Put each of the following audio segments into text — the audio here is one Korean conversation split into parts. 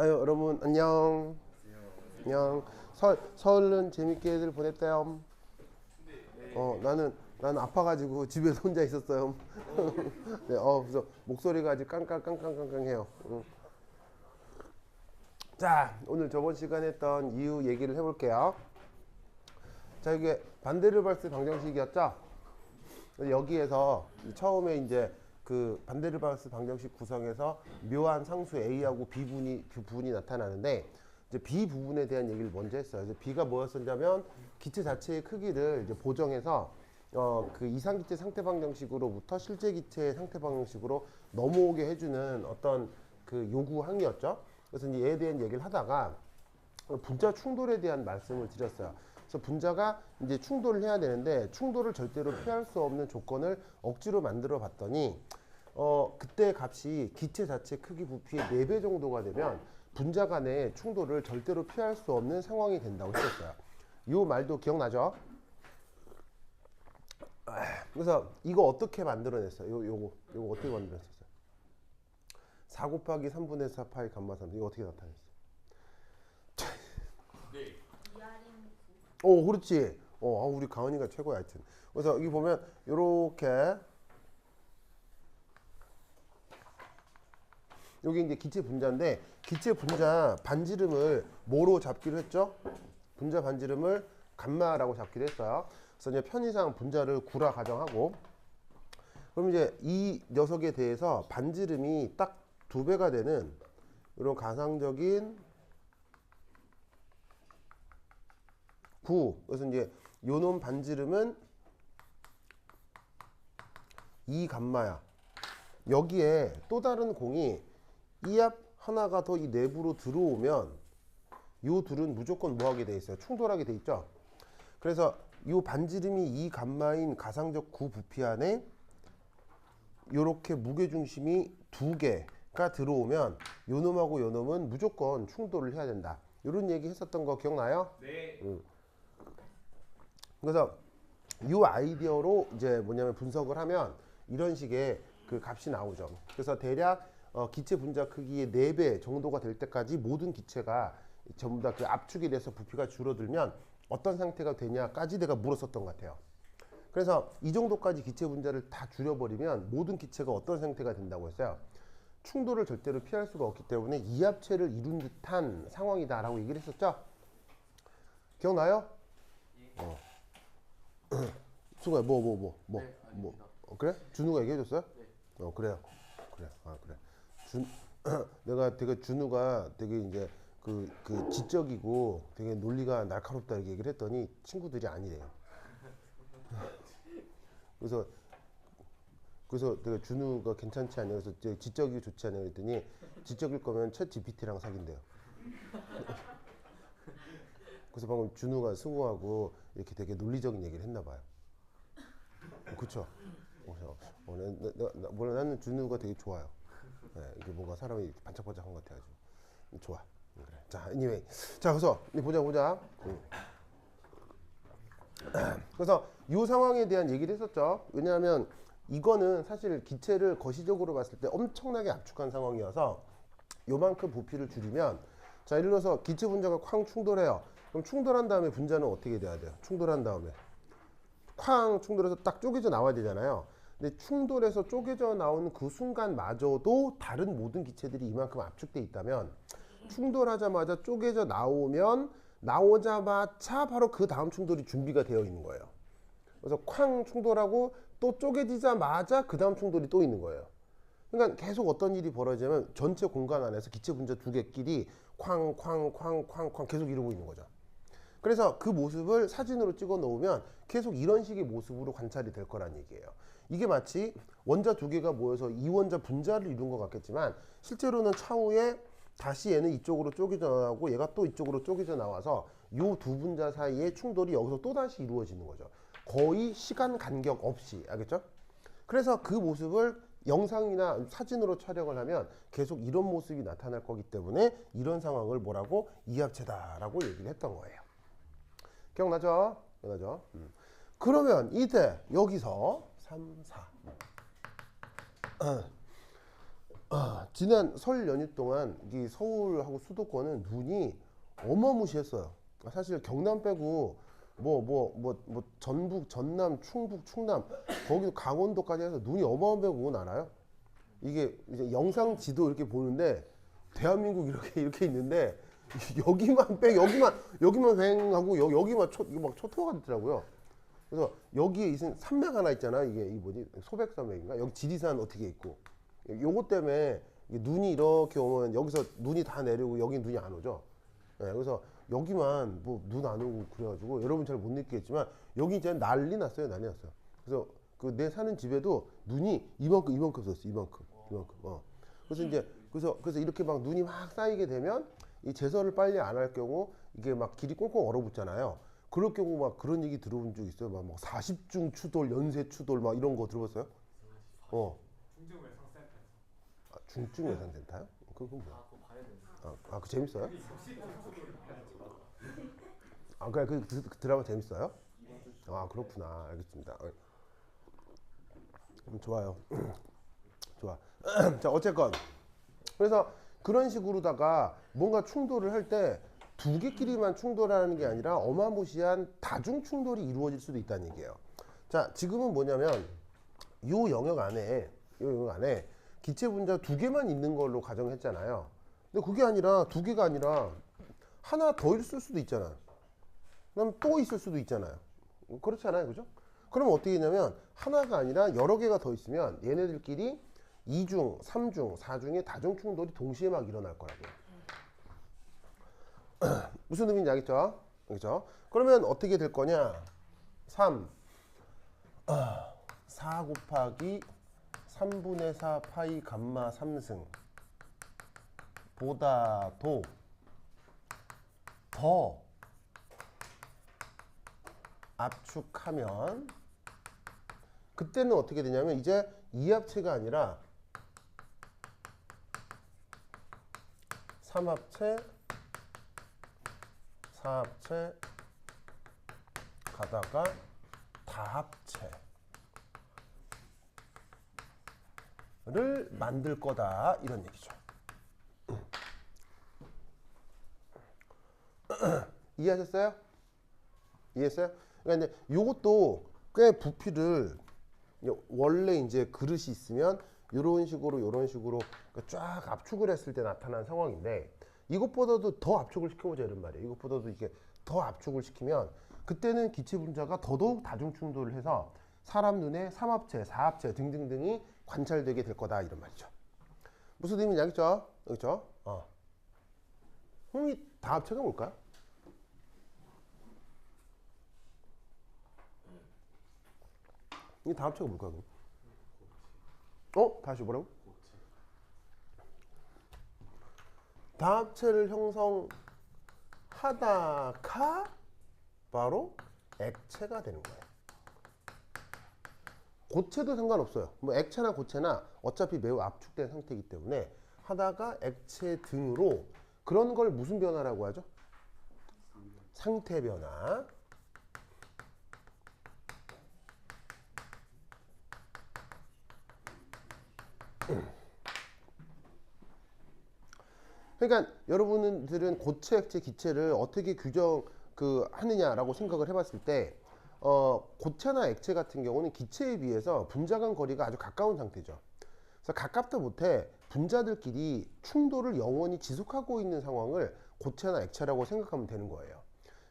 아유, 여러분 안녕. 안녕. 설은 재밌게들 보냈대요. 나는 아파가지고 집에서 혼자 있었어요. 네, 그래서 목소리가 아직 깡깡깡깡깡깡해요. 자, 오늘 저번 시간에 했던 이유 얘기를 해볼게요. 자, 이게 반데르발스 방정식이었죠? 여기에서 처음에 이제 그 반데르발스 방정식 구성에서 묘한 상수 A하고 부분이 나타나는데, 이제 B 부분에 대한 얘기를 먼저 했어요. 이제 B가 뭐였었냐면 기체 자체의 크기를 이제 보정해서 그 이상기체 상태 방정식으로부터 실제 기체의 상태 방정식으로 넘어오게 해주는 어떤 그 요구 항이었죠. 그래서 이제 얘에 대한 얘기를 하다가 분자 충돌에 대한 말씀을 드렸어요. 그래서 분자가 이제 충돌을 해야 되는데 충돌을 절대로 피할 수 없는 조건을 억지로 만들어 봤더니 그때 값이 기체 자체 크기 부피의 4배 정도가 되면 분자 간의 충돌을 절대로 피할 수 없는 상황이 된다고 했었어요. 이 말도 기억나죠? 그래서 이거 어떻게 만들어냈어요? 요거 어떻게 만들어냈어요? 4 곱하기 3분의 4 파이 감마 3 이거 어떻게 나타냈어요? 네. 그렇지. 우리 가은이가 최고야, 하여튼. 그래서 여기 보면 요렇게 여기 이제 기체 분자인데 기체 분자 반지름을 뭐로 잡기로 했죠? 분자 반지름을 감마라고 잡기로 했어요. 그래서 이제 편의상 분자를 구라 가정하고, 그럼 이제 이 녀석에 대해서 반지름이 딱 2배가 되는 이런 가상적인 9. 그래서 이제 요놈 반지름은 2 감마야. 여기에 또 다른 공이 이 앞 하나가 더 이 내부로 들어오면 요 둘은 무조건 뭐하게 돼 있어요? 충돌하게 돼 있죠. 그래서 요 반지름이 2 감마인 가상적 9 부피 안에 요렇게 무게중심이 2개가 들어오면 요놈하고 요놈은 무조건 충돌을 해야 된다. 요런 얘기 했었던 거 기억나요? 네. 그래서 이 아이디어로 이제 뭐냐면 분석을 하면 이런 식의 그 값이 나오죠. 그래서 대략 기체 분자 크기의 4배 정도가 될 때까지 모든 기체가 전부 다 그 압축이 돼서 부피가 줄어들면 어떤 상태가 되냐까지 내가 물었었던 것 같아요. 그래서 이 정도까지 기체 분자를 다 줄여버리면 모든 기체가 어떤 상태가 된다고 했어요. 충돌을 절대로 피할 수가 없기 때문에 이합체를 이룬 듯한 상황이다라고 얘기를 했었죠. 기억나요? 수가 네, 아닙니다. 그래? 준우가 얘기해줬어요? 네. 그래요. 그래. 그래. 내가 되게 준우가 되게 이제 그 지적이고 되게 논리가 날카롭다 이렇게 얘기를 했더니 친구들이 아니래요. 그래서 내가 준우가 괜찮지 않냐 그래서 지적이 좋지 않냐 그랬더니 지적일 거면 챗 GPT랑 사귄대요. 그래서 방금 준우가 승우하고 이렇게 되게 논리적인 얘기를 했나 봐요. 그쵸? 나는 준우가 되게 좋아요. 네, 이게 뭔가 사람이 이렇게 반짝반짝한 것 같아가지고 좋아. 그래. 자, anyway. 자, 그래서 보자. 그래서 이 상황에 대한 얘기를 했었죠. 왜냐하면 이거는 사실 기체를 거시적으로 봤을 때 엄청나게 압축한 상황이어서 요만큼 부피를 줄이면, 자, 예를 들어서 기체 분자가 쾅 충돌해요. 그럼 충돌한 다음에 분자는 어떻게 돼야 돼요? 충돌한 다음에 쾅 충돌해서 딱 쪼개져 나와야 되잖아요. 근데 충돌해서 쪼개져 나오는 그 순간마저도 다른 모든 기체들이 이만큼 압축돼 있다면 충돌하자마자 쪼개져 나오자마자 바로 그 다음 충돌이 준비가 되어 있는 거예요. 그래서 쾅 충돌하고 또 쪼개지자마자 그 다음 충돌이 또 있는 거예요. 그러니까 계속 어떤 일이 벌어지냐면 전체 공간 안에서 기체 분자 2개끼리 쾅 계속 이러고 있는 거죠. 그래서 그 모습을 사진으로 찍어 놓으면 계속 이런 식의 모습으로 관찰이 될 거란 얘기예요. 이게 마치 원자 2개가 모여서 이원자 분자를 이룬 것 같겠지만 실제로는 차후에 다시 얘는 이쪽으로 쪼개져 나오고 얘가 또 이쪽으로 쪼개져 나와서 이 두 분자 사이의 충돌이 여기서 또 다시 이루어지는 거죠. 거의 시간 간격 없이. 알겠죠? 그래서 그 모습을 영상이나 사진으로 촬영을 하면 계속 이런 모습이 나타날 거기 때문에 이런 상황을 뭐라고? 이합체다라고 얘기를 했던 거예요. 기억나죠? 그러면 이때 여기서 3, 4 지난 설 연휴 동안 이 서울하고 수도권은 눈이 어마무시했어요. 사실 경남 빼고 전북, 전남, 충북, 충남 거기도 강원도까지 해서 눈이 어마어마하게 오고 나라요. 이게 이제 영상 지도 이렇게 보는데 대한민국 이렇게 있는데 여기만 여기만 휑하고 여기만 막 초토화가 됐더라고요. 그래서 여기에 있는 산맥 하나 있잖아. 이게 이 뭐지? 소백산맥인가? 여기 지리산 어떻게 있고. 요거 때문에 눈이 이렇게 오면 여기서 눈이 다 내리고 여기 눈이 안 오죠. 네, 그래서 여기만 뭐 눈 안 오고 그래가지고 여러분 잘 못 느끼겠지만 여기 이제 난리 났어요. 그래서 그 내 사는 집에도 눈이 이만큼 썼어. 이만큼. 그래서 이렇게 막 눈이 막 쌓이게 되면 이 제설을 빨리 안 할 경우 이게 막 길이 꽁꽁 얼어붙잖아요. 그럴 경우 막 그런 얘기 들어본 적 있어요. 막 40중 추돌, 연쇄 추돌 막 이런 거 들어봤어요? 중증 외상센터요? 그건 뭐야? 그 재밌어요? 그래 그 드라마 재밌어요? 그렇구나. 알겠습니다. 좋아요. 좋아. 자, 어쨌건 그래서 그런 식으로다가 뭔가 충돌을 할 때 두 개끼리만 충돌하는 게 아니라 어마무시한 다중 충돌이 이루어질 수도 있다는 얘기예요. 자, 지금은 뭐냐면 요 영역 안에 기체 분자 두 개만 있는 걸로 가정했잖아요. 근데 그게 아니라 두 개가 아니라 하나 더 있을 수도 있잖아요. 그럼 또 있을 수도 있잖아요. 그렇잖아요, 그죠? 그러면 어떻게 되냐면 하나가 아니라 여러 개가 더 있으면 얘네들끼리 2중, 3중, 4중의 다중 충돌이 동시에 막 일어날 거라고요. 무슨 의미인지 알겠죠? 그렇죠? 그러면 어떻게 될 거냐? 4 곱하기 3분의 4 파이 감마 3승 보다도 더 압축하면 그때는 어떻게 되냐면 이제 이합체가 아니라 삼합체, 사합체 가다가 다합체를 만들 거다 이런 얘기죠. 이해하셨어요? 이해했어요? 그러니까 이제 요것도 꽤 부피를 원래 이제 그릇이 있으면 이런 식으로 쫙 압축을 했을 때 나타난 상황인데 이것보다도 더 압축을 시켜보자 이런 말이에요. 이것보다도 이게 더 압축을 시키면 그때는 기체 분자가 더더욱 다중 충돌을 해서 사람 눈에 삼합체, 사합체 등등등이 관찰되게 될 거다 이런 말이죠. 무슨 의미인지 알겠죠? 그렇죠? 그럼 이 다합체가 뭘까요? 이 다합체가 뭘까요? 다시 뭐라고? 다합체를 형성하다가 바로 액체가 되는 거예요. 고체도 상관없어요. 뭐 액체나 고체나 어차피 매우 압축된 상태이기 때문에 하다가 액체 등으로 그런 걸 무슨 변화라고 하죠? 상태 변화. 그러니까 여러분들은 고체, 액체, 기체를 어떻게 하느냐라고 생각을 해봤을 때 고체나 액체 같은 경우는 기체에 비해서 분자 간 거리가 아주 가까운 상태죠. 그래서 가깝다 못해 분자들끼리 충돌을 영원히 지속하고 있는 상황을 고체나 액체라고 생각하면 되는 거예요.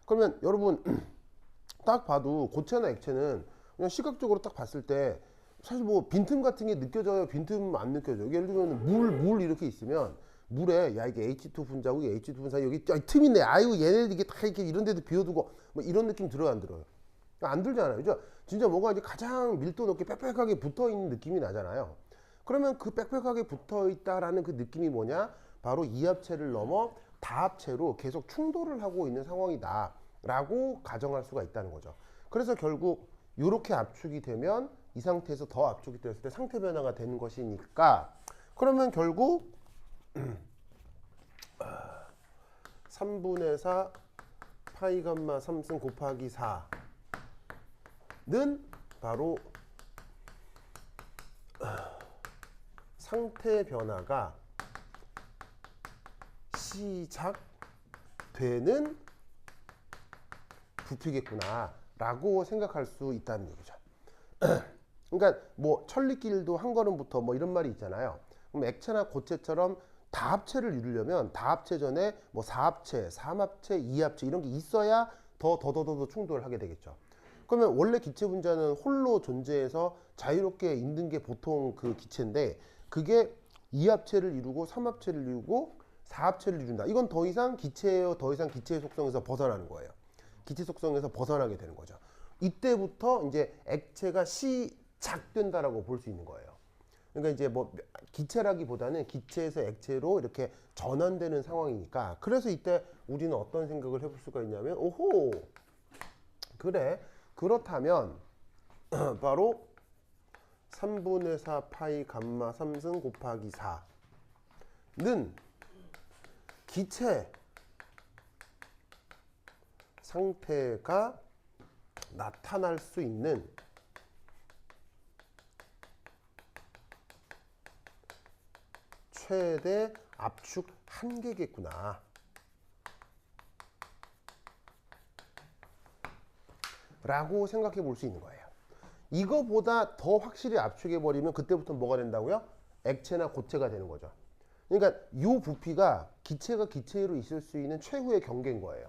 그러면 여러분 딱 봐도 고체나 액체는 그냥 시각적으로 딱 봤을 때 사실 뭐 빈틈 같은 게 느껴져요? 빈틈 안 느껴져요? 예를 들면 물 이렇게 있으면 물에 야 이게 H2 분자고 이게 H2 분자 여기 틈 있네. 아이고 얘네들 이게 다 이렇게 이런 데도 비워두고 뭐 이런 느낌 들어요 안 들어요? 안 들잖아요. 그죠? 진짜 뭐가 이제 가장 밀도 높게 빽빽하게 붙어 있는 느낌이 나잖아요. 그러면 그 빽빽하게 붙어 있다라는 그 느낌이 뭐냐? 바로 이합체를 넘어 다합체로 계속 충돌을 하고 있는 상황이다 라고 가정할 수가 있다는 거죠. 그래서 결국 이렇게 압축이 되면 이 상태에서 더 압축이 됐을 때 상태 변화가 되는 것이니까 그러면 결국 3분의 4 파이 감마 3승 곱하기 4는 바로 상태 변화가 시작되는 부피겠구나 라고 생각할 수 있다는 얘기죠. 그러니까 뭐 천리길도 한 걸음부터 뭐 이런 말이 있잖아요. 그럼 액체나 고체처럼 다합체를 이루려면 다합체 전에 뭐 사합체, 삼합체, 이합체 이런 게 있어야 더 충돌을 하게 되겠죠. 그러면 원래 기체 분자는 홀로 존재해서 자유롭게 있는 게 보통 그 기체인데 그게 이합체를 이루고 삼합체를 이루고 사합체를 이룬다. 이건 더 이상 기체예요. 더 이상 기체의 속성에서 벗어나는 거예요. 기체 속성에서 벗어나게 되는 거죠. 이때부터 이제 액체가 시작된다라고 볼 수 있는 거예요. 그러니까 이제 뭐 기체라기보다는 기체에서 액체로 이렇게 전환되는 상황이니까 그래서 이때 우리는 어떤 생각을 해볼 수가 있냐면 오호 그래 그렇다면 바로 3분의 4 파이 감마 3승 곱하기 4는 기체 상태가 나타날 수 있는 최대 압축 한계겠구나 라고 생각해 볼 수 있는 거예요. 이거보다 더 확실히 압축해 버리면 그때부터 뭐가 된다고요? 액체나 고체가 되는 거죠. 그러니까 이 부피가 기체가 기체로 있을 수 있는 최후의 경계인 거예요.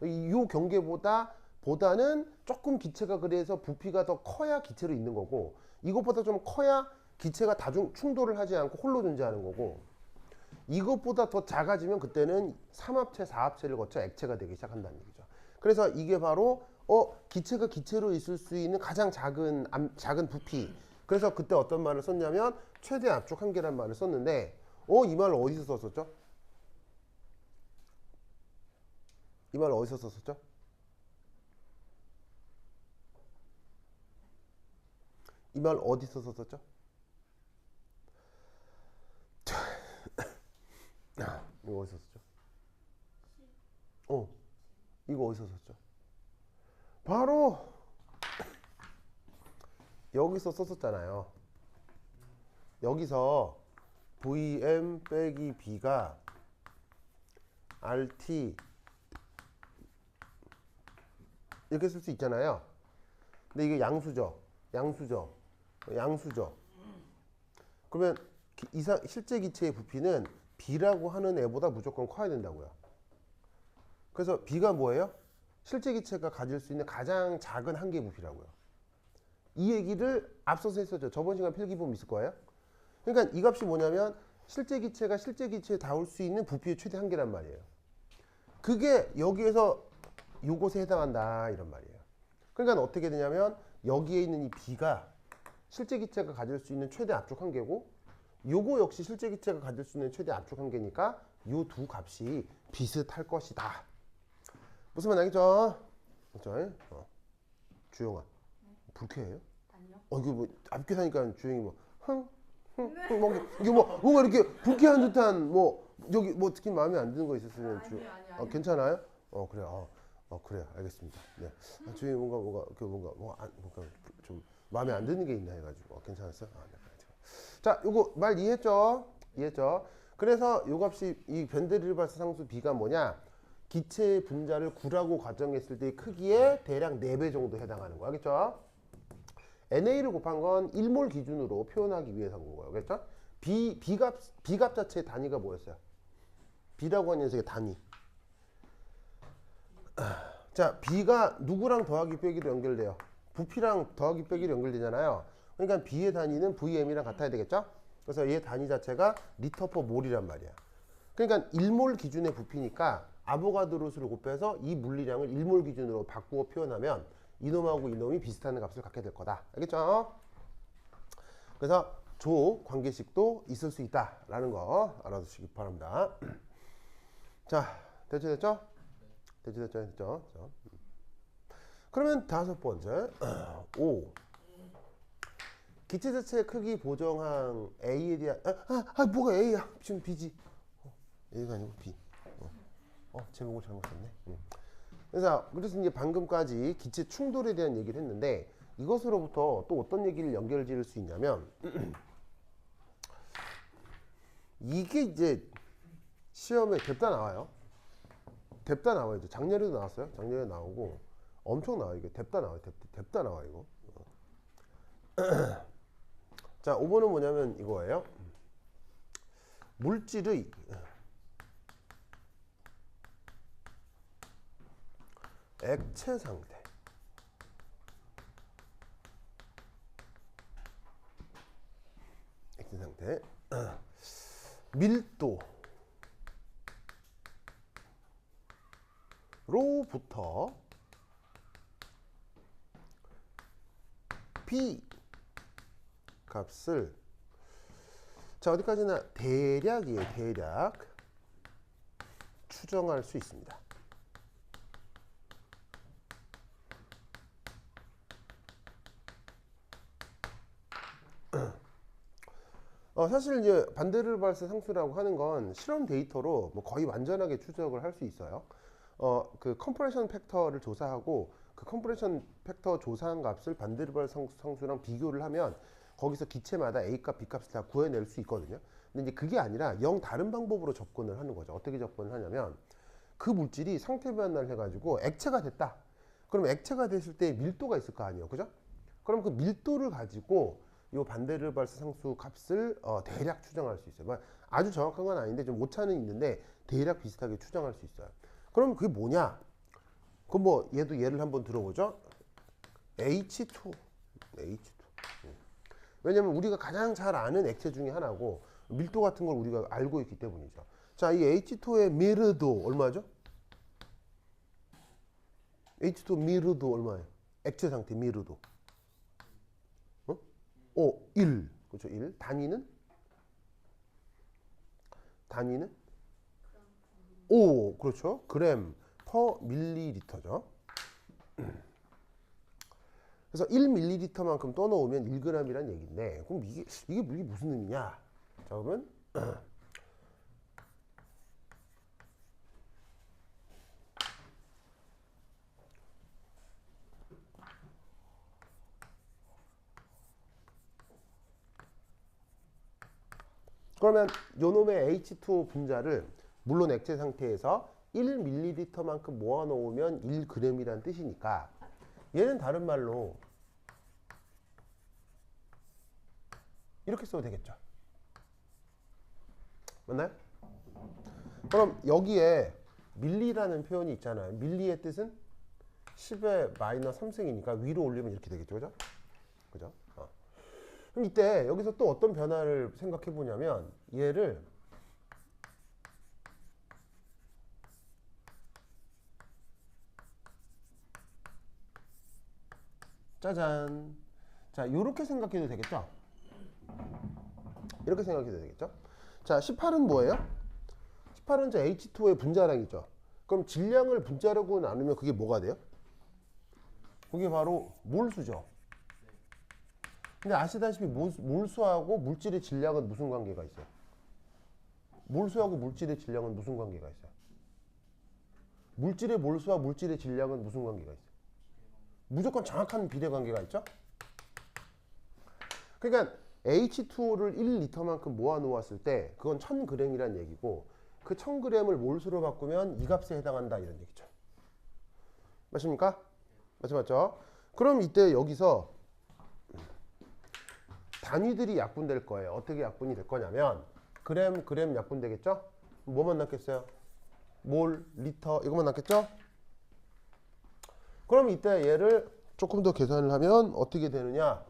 이 경계보다는 조금 기체가 그래서 부피가 더 커야 기체로 있는 거고 이것보다 좀 커야 기체가 충돌을 하지 않고 홀로 존재하는 거고 이것보다 더 작아지면 그때는 삼합체, 사합체를 거쳐 액체가 되기 시작한다는 얘기죠. 그래서 이게 바로 기체가 기체로 있을 수 있는 가장 작은 부피. 그래서 그때 어떤 말을 썼냐면 최대 압축 한계란 말을 썼는데 이 말을 어디서 썼었죠? 이 말을 어디서 썼었죠? 이 말 어디서 썼었죠? 이거 어디서 썼죠? 이거 어디서 썼죠? 바로 여기서 썼었잖아요. 여기서 VM 빼기 B가 RT 이렇게 쓸 수 있잖아요. 근데 이게 양수죠. 그러면 실제 기체의 부피는 B라고 하는 애보다 무조건 커야 된다고요. 그래서 B가 뭐예요? 실제 기체가 가질 수 있는 가장 작은 한계 부피라고요. 이 얘기를 앞서서 했었죠. 저번 시간 필기본 있을 거예요. 그러니까 이 값이 뭐냐면 실제 기체가 실제 기체에 닿을 수 있는 부피의 최대 한계란 말이에요. 그게 여기에서 요것에 해당한다 이런 말이에요. 그러니까 어떻게 되냐면 여기에 있는 이 B가 실제 기체가 가질 수 있는 최대 압축 한계고 요거 역시 실제 기체가 가질 수 있는 최대 압축 한계니까 요 두 값이 비슷할 것이다. 무슨 말 알겠죠? 그렇죠? 주영아, 불쾌해요? 아니요. 이거 뭐 앞에 사니까 주영이 뭐 이게 뭐 뭔가 이렇게 불쾌한 듯한 뭐 여기 뭐 특히 마음에 안 드는 거 있었으면 아니요. 괜찮아요? 그래요. 그래요. 알겠습니다. 네. 주영이 뭔가 좀 마음에 안 드는 게 있나 해가지고 괜찮았어요? 네. 자, 요거 말 이해했죠? 그래서 요 값이 이 벤데르발스 상수 B가 뭐냐? 기체 분자를 9라고 가정했을 때의 크기에 대략 4배 정도 해당하는 거 알겠죠? NA를 곱한 건 1몰 기준으로 표현하기 위해서 한 거예요. 그렇죠? B값 자체의 단위가 뭐였어요? B라고 하는 녀석의 단위. 자, B가 누구랑 더하기 빼기로 연결돼요? 부피랑 더하기 빼기로 연결되잖아요. 그러니까 B의 단위는 VM이랑 같아야 되겠죠? 그래서 얘 단위 자체가 리터 퍼 몰이란 말이야. 그러니까 1몰 기준의 부피니까 아보가드로 수를 곱해서 이 물리량을 1몰 기준으로 바꾸어 표현하면 이놈하고 이놈이 비슷한 값을 갖게 될 거다. 알겠죠? 그래서 조 관계식도 있을 수 있다라는 거 알아두시기 바랍니다. 자, 됐죠? 그러면 5번째 5. 기체 자체의 크기 보정항 A에 대한 뭐가 A야? 지금 B지. A가 아니고 B. 제목을 잘못 썼네. 그래서 이제 방금까지 기체 충돌에 대한 얘기를 했는데 이것으로부터 또 어떤 얘기를 연결 지을 수 있냐면 이게 이제 시험에 뎁다 나와요. 뎁다 나와요. 이제 작년에도 나왔어요. 작년에 나오고 엄청 나와요. 이게 뎁다 나와요. 뎁다 나와 이거. 자, 5번은 뭐냐면 이거예요. 물질의 액체 상태. 액체 상태. 밀도로부터 B 값을 자 어디까지나 대략이에요. 대략 추정할 수 있습니다. 사실 이제 반대르발스 상수라고 하는 건 실험 데이터로 뭐 거의 완전하게 추적을 할 수 있어요. 그 컴프레션 팩터를 조사하고 그 컴프레션 팩터 조사한 값을 반데르발스 상수랑 비교를 하면 거기서 기체마다 A 값, B 값을 다 구해낼 수 있거든요. 근데 이제 그게 아니라 영 다른 방법으로 접근을 하는 거죠. 어떻게 접근을 하냐면 그 물질이 상태 변화를 해가지고 액체가 됐다. 그럼 액체가 됐을 때 밀도가 있을 거 아니에요, 그죠? 그럼 그 밀도를 가지고 이 반데르발스 상수 값을 대략 추정할 수 있어요. 뭐 아주 정확한 건 아닌데 좀 오차는 있는데 대략 비슷하게 추정할 수 있어요. 그럼 그게 뭐냐? 그럼 뭐 얘도 예를 한번 들어보죠. H2. 왜냐면 우리가 가장 잘 아는 액체 중에 하나고 밀도 같은 걸 우리가 알고 있기 때문이죠. 자, 이 H2의 미르도 얼마죠? H2 미르도 얼마예요? 액체 상태 미르도. 1. 그렇죠. 1. 단위는? 5. 그렇죠. 그램 퍼 밀리리터죠. 그래서 1ml만큼 떠넣으면 1g이란 얘기인데 그럼 이게 무슨 의미냐? 자, 그러면 그러면 요놈의 H2O 분자를 물론 액체 상태에서 1ml만큼 모아놓으면 1g이란 뜻이니까 얘는 다른 말로 이렇게 써도 되겠죠. 맞나요? 그럼 여기에 밀리라는 표현이 있잖아요. 밀리의 뜻은 10의 마이너스 3승이니까 위로 올리면 이렇게 되겠죠. 그죠? 그죠? 그럼 이때 여기서 또 어떤 변화를 생각해 보냐면 얘를 짜잔. 자, 이렇게 생각해도 되겠죠? 이렇게 생각해도 되겠죠? 자, 18은 뭐예요? 18은 저 H2O의 분자량이죠. 그럼 질량을 분자라고 나누면 그게 뭐가 돼요? 그게 바로 몰수죠. 근데 아시다시피 몰수하고 물질의 질량은 무슨 관계가 있어요? 몰수하고 물질의 질량은 무슨 관계가 있어요? 물질의 몰수와 물질의 질량은 무슨 관계가 있어요? 무조건 정확한 비례 관계가 있죠? 그러니까 H2O를 1리터만큼 모아 놓았을 때 그건 1000g이란 얘기고 그 1000g을 몰수로 바꾸면 이 값에 해당한다 이런 얘기죠. 맞습니까? 맞죠? 그럼 이때 여기서 단위들이 약분될 거예요. 어떻게 약분이 될 거냐면 그램 약분되겠죠? 뭐만 남겠어요? 몰, 리터 이것만 남겠죠? 그럼 이때 얘를 조금 더 계산을 하면 어떻게 되느냐?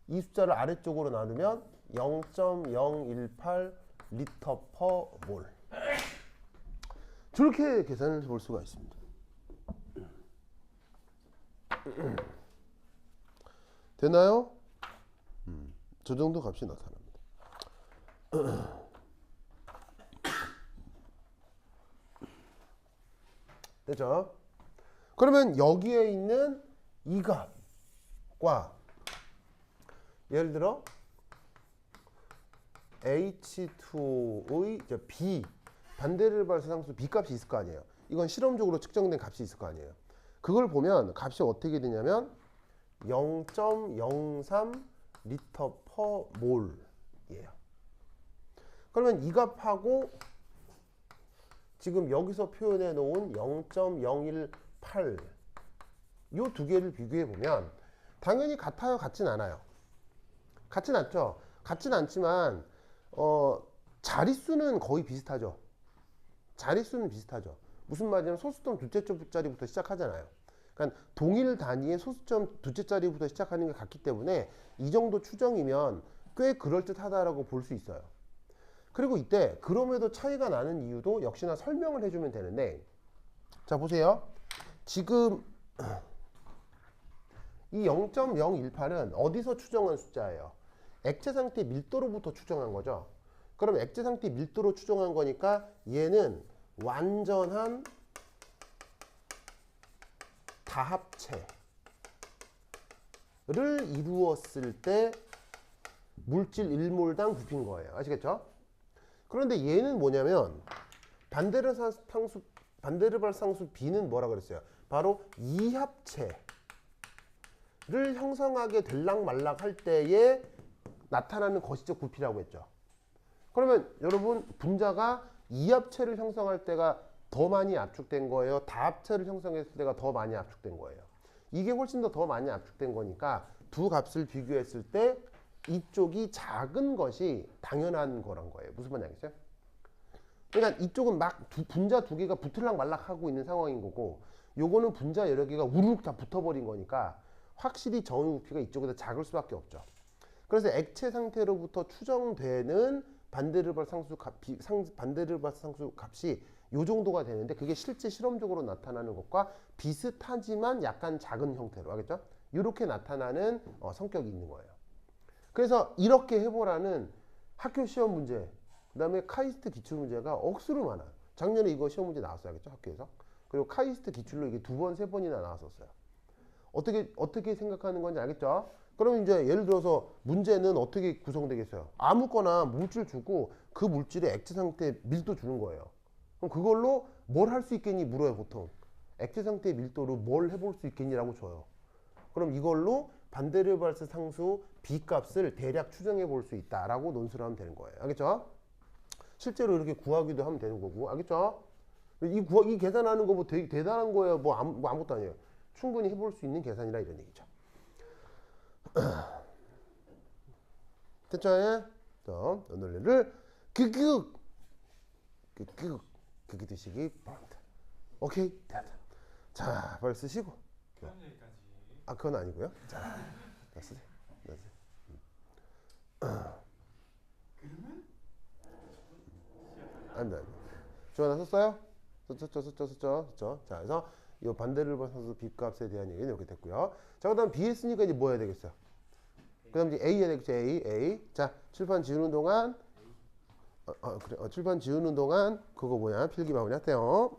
이 숫자를 아래쪽으로 나누면 0.018 리터 퍼 몰. 저렇게 계산을 볼 수가 있습니다. 되나요? 저 정도 값이 나타납니다. 됐죠? 그러면 여기에 있는 이 값과 예를 들어 H2O의 B 반데르발스 상수 B 값이 있을 거 아니에요. 이건 실험적으로 측정된 값이 있을 거 아니에요. 그걸 보면 값이 어떻게 되냐면 0.03 리터 퍼 몰이에요. 그러면 이 값하고 지금 여기서 표현해 놓은 0.018 요 두 개를 비교해 보면 당연히 같아요? 같진 않아요? 같진 않죠? 같진 않지만 자릿수는 거의 비슷하죠. 자릿수는 비슷하죠. 무슨 말이냐면 소수점 둘째 자리부터 시작하잖아요. 그러니까 동일 단위의 소수점 둘째 자리부터 시작하는 게 같기 때문에 이 정도 추정이면 꽤 그럴듯하다라고 볼 수 있어요. 그리고 이때 그럼에도 차이가 나는 이유도 역시나 설명을 해주면 되는데, 자 보세요. 지금 이 0.018은 어디서 추정한 숫자예요? 액체 상태 밀도로부터 추정한 거죠. 그럼 액체 상태 밀도로 추정한 거니까 얘는 완전한 다합체를 이루었을 때 물질 1몰당 부피인 거예요. 아시겠죠? 그런데 얘는 뭐냐면 반데르발 상수 B는 뭐라 그랬어요? 바로 이합체를 형성하게 들락말락 할 때에 나타나는 거시적 부피라고 했죠. 그러면 여러분 분자가 이합체를 형성할 때가 더 많이 압축된 거예요? 다합체를 형성했을 때가 더 많이 압축된 거예요? 이게 훨씬 더 많이 압축된 거니까 두 값을 비교했을 때 이쪽이 작은 것이 당연한 거란 거예요. 무슨 말인지 알겠어요? 그러니까 이쪽은 막 분자 두 개가 붙을락 말락 하고 있는 상황인 거고, 요거는 분자 여러 개가 우르륵 다 붙어버린 거니까 확실히 정의 부피가 이쪽보다 작을 수밖에 없죠. 그래서 액체 상태로부터 추정되는 반데르발 상수 값이 요 정도가 되는데, 그게 실제 실험적으로 나타나는 것과 비슷하지만 약간 작은 형태로, 알겠죠? 이렇게 나타나는 성격이 있는 거예요. 그래서 이렇게 해보라는 학교 시험 문제, 그 다음에 카이스트 기출 문제가 억수로 많아요. 작년에 이거 시험 문제 나왔어요, 알겠죠? 학교에서. 그리고 카이스트 기출로 이게 2번, 3번이나 나왔었어요. 어떻게 생각하는 건지 알겠죠? 그럼 이제 예를 들어서 문제는 어떻게 구성되겠어요? 아무거나 물질 주고 그 물질의 액체 상태 밀도 주는 거예요. 그럼 그걸로 뭘 할 수 있겠니 물어요, 보통. 액체 상태 밀도로 뭘 해볼 수 있겠니라고 줘요. 그럼 이걸로 반데르발스 상수 B 값을 대략 추정해 볼 수 있다라고 논술을 하면 되는 거예요. 알겠죠? 실제로 이렇게 구하기도 하면 되는 거고, 알겠죠? 이 계산하는 거 뭐 되게 대단한 거예요. 뭐 아무것도 아니에요. 충분히 해볼 수 있는 계산이라 이런 얘기죠. 됐죠? 자, 오늘을 극극 드시기 바랍니다. 오케이? 자, 빨리 쓰시고. 아, 그건 아니고요. 자, 쓰세요. 안 돼. 주원아 썼어요? 썼죠. 자, 그래서 이 반데르발 상수 B 값에 대한 얘기는 이렇게 됐고요. 자, 그 다음 B 했으니까 이제 뭐 해야 되겠어요? 그 다음 이제 A 해야 되겠죠? A. 자, 칠판 지우는 동안, 칠판 지우는 동안, 그거 뭐냐? 필기 마무리 할게요.